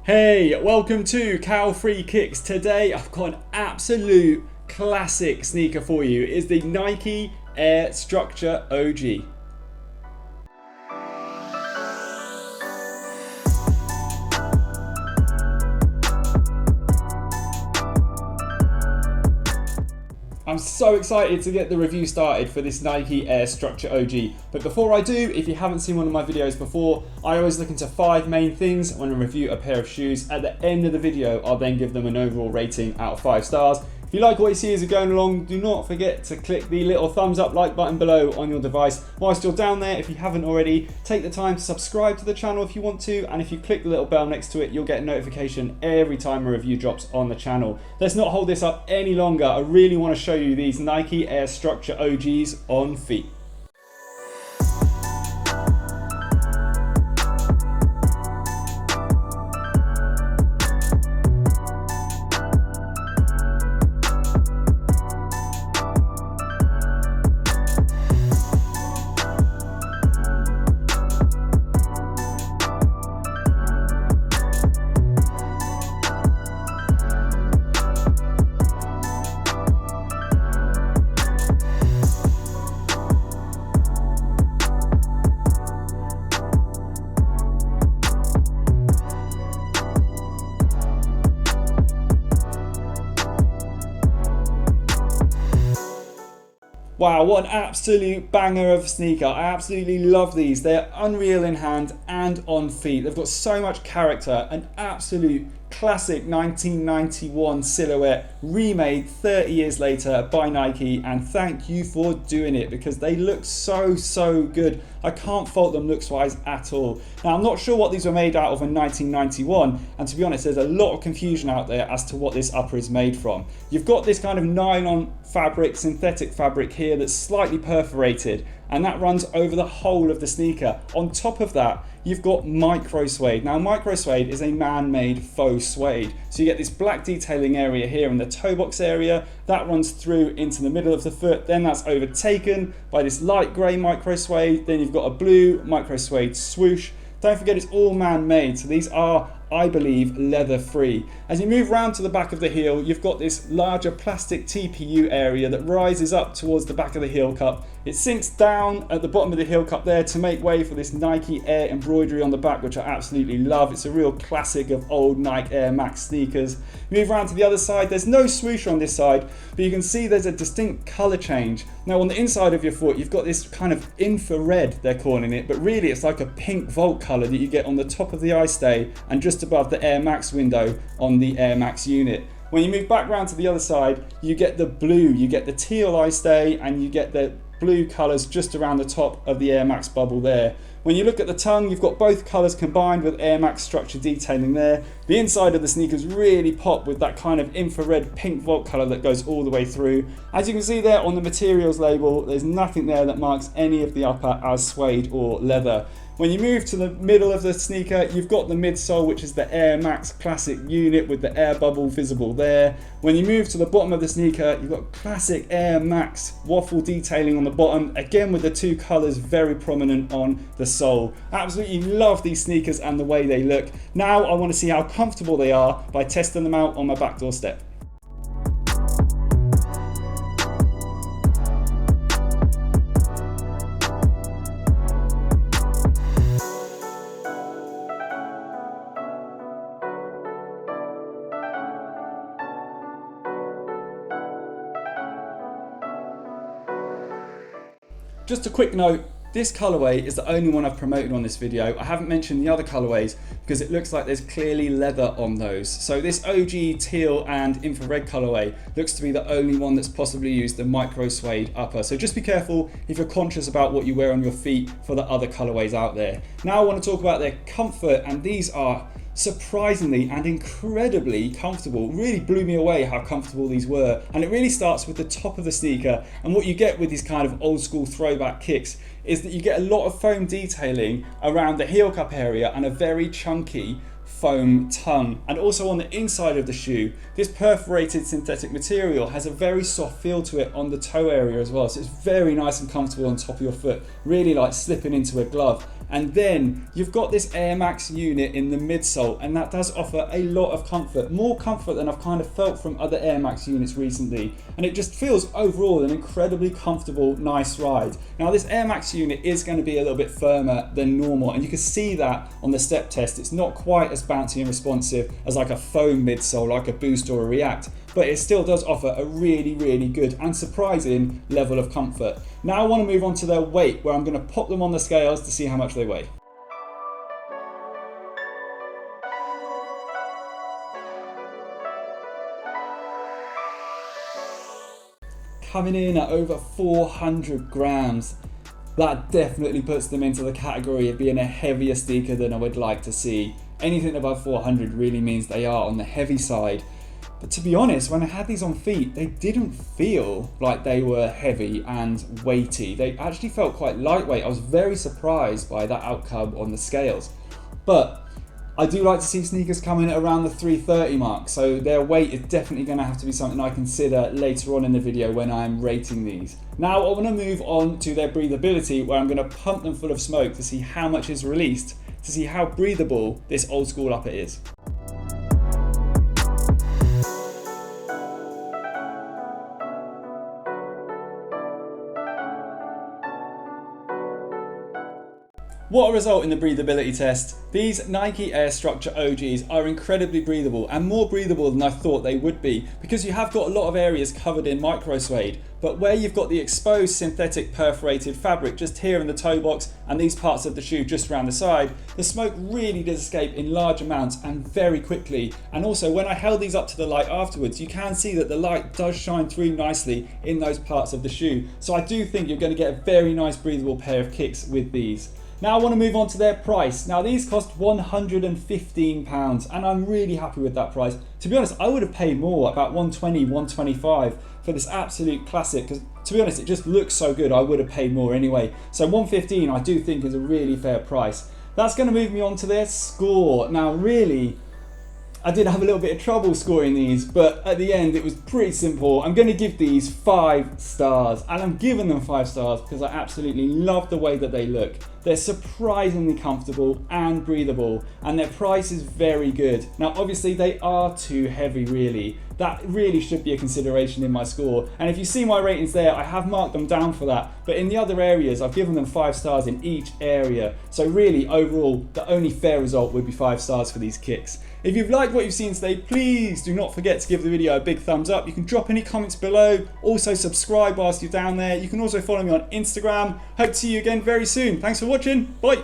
Hey, welcome to Cow Free Kicks. Today I've got an absolute classic sneaker for you. It's the Nike Air Structure OG. I'm so excited to get the review started for this Nike Air Structure OG. But before I do, if you haven't seen one of my videos before, I always look into 5 main things when I review a pair of shoes. At the end of the video, I'll then give them an overall rating out of 5 stars. If you like what you see as you're going along, do not forget to click the little thumbs up like button below on your device. Whilst you're down there, if you haven't already, take the time to subscribe to the channel if you want to, and if you click the little bell next to it, you'll get a notification every time a review drops on the channel. Let's not hold this up any longer. I really want to show you these Nike Air Structure OGs on feet. Wow, what an absolute banger of a sneaker. I absolutely love these. They're unreal in hand and on feet. They've got so much character, an absolute classic 1991 silhouette remade 30 years later by Nike, and thank you for doing it because they look so good. I can't fault them looks wise at all. Now, I'm not sure what these were made out of in 1991, and to be honest, there's a lot of confusion out there as to what this upper is made from. You've got this kind of nylon fabric, synthetic fabric here that's slightly perforated, and that runs over the whole of the sneaker. On top of that, you've got micro suede. Now, micro suede is a man-made faux suede. So you get this black detailing area here in the toe box area, that runs through into the middle of the foot, then that's overtaken by this light grey micro suede, then you've got a blue micro suede swoosh. Don't forget it's all man-made, so these are, I believe, leather free. As you move round to the back of the heel, you've got this larger plastic TPU area that rises up towards the back of the heel cup. It sinks down at the bottom of the heel cup there to make way for this Nike Air embroidery on the back, which I absolutely love. It's a real classic of old Nike Air Max sneakers. Move around to the other side, there's no swoosh on this side, but you can see there's a distinct colour change. Now on the inside of your foot, you've got this kind of infrared, they're calling it, but really it's like a pink Volt colour that you get on the top of the eye stay and just above the Air Max window on the Air Max unit. When you move back round to the other side, you get the blue, you get the teal eye stay, and you get the blue colours just around the top of the Air Max bubble there. When you look at the tongue, you've got both colours combined with Air Max structure detailing there. The inside of the sneakers really pop with that kind of infrared pink Volt colour that goes all the way through. As you can see there on the materials label, there's nothing there that marks any of the upper as suede or leather. When you move to the middle of the sneaker, you've got the midsole, which is the Air Max classic unit with the air bubble visible there. When you move to the bottom of the sneaker, you've got classic Air Max waffle detailing on the bottom, again with the two colours very prominent on the sole. Absolutely love these sneakers and the way they look. Now I want to see how comfortable they are by testing them out on my back doorstep. Just a quick note, this colourway is the only one I've promoted on this video. I haven't mentioned the other colourways because it looks like there's clearly leather on those. So this OG teal and infrared colourway looks to be the only one that's possibly used the micro suede upper. So just be careful if you're conscious about what you wear on your feet for the other colourways out there. Now I want to talk about their comfort, and these are surprisingly and incredibly comfortable. Really blew me away how comfortable these were, and it really starts with the top of the sneaker. And what you get with these kind of old school throwback kicks is that you get a lot of foam detailing around the heel cup area and a very chunky foam tongue. And also on the inside of the shoe, this perforated synthetic material has a very soft feel to it on the toe area as well. So it's very nice and comfortable on top of your foot, really like slipping into a glove. And then you've got this Air Max unit in the midsole, and that does offer a lot of comfort, more comfort than I've kind of felt from other Air Max units recently. And it just feels overall an incredibly comfortable, nice ride. Now this Air Max unit is going to be a little bit firmer than normal, and you can see that on the step test. It's not quite as bouncy and responsive as like a foam midsole, like a Boost or a React, but it still does offer a really, really good and surprising level of comfort. Now I want to move on to their weight, where I'm going to pop them on the scales to see how much they weigh. Coming in at over 400 grams. That definitely puts them into the category of being a heavier sneaker than I would like to see. Anything above 400 really means they are on the heavy side. But to be honest, when I had these on feet, they didn't feel like they were heavy and weighty. They actually felt quite lightweight. I was very surprised by that outcome on the scales. But I do like to see sneakers come in at around the 330 mark, so their weight is definitely going to have to be something I consider later on in the video when I'm rating these. Now I want to move on to their breathability, where I'm going to pump them full of smoke to see how much is released, to see how breathable this old school upper is. What a result in the breathability test. These Nike Air Structure OGs are incredibly breathable, and more breathable than I thought they would be, because you have got a lot of areas covered in micro suede, but where you've got the exposed synthetic perforated fabric just here in the toe box and these parts of the shoe just around the side, the smoke really does escape in large amounts and very quickly. And also when I held these up to the light afterwards, you can see that the light does shine through nicely in those parts of the shoe. So I do think you're going to get a very nice breathable pair of kicks with these. Now I want to move on to their price. Now these cost £115 and I'm really happy with that price. To be honest, I would have paid more, about 120, 125 for this absolute classic, because to be honest, it just looks so good. I would have paid more anyway. So 115 I do think is a really fair price. That's going to move me on to their score. Now really, I did have a little bit of trouble scoring these, but at the end it was pretty simple. I'm going to give these 5 stars, and I'm giving them 5 stars because I absolutely love the way that they look. They're surprisingly comfortable and breathable, and their price is very good. Now obviously they are too heavy really. That really should be a consideration in my score, and if you see my ratings there, I have marked them down for that, but in the other areas I've given them 5 stars in each area. So really overall the only fair result would be 5 stars for these kicks. If you've liked what you've seen today, please do not forget to give the video a big thumbs up. You can drop any comments below, also subscribe whilst you're down there. You can also follow me on Instagram. Hope to see you again very soon. Thanks for watching, bye.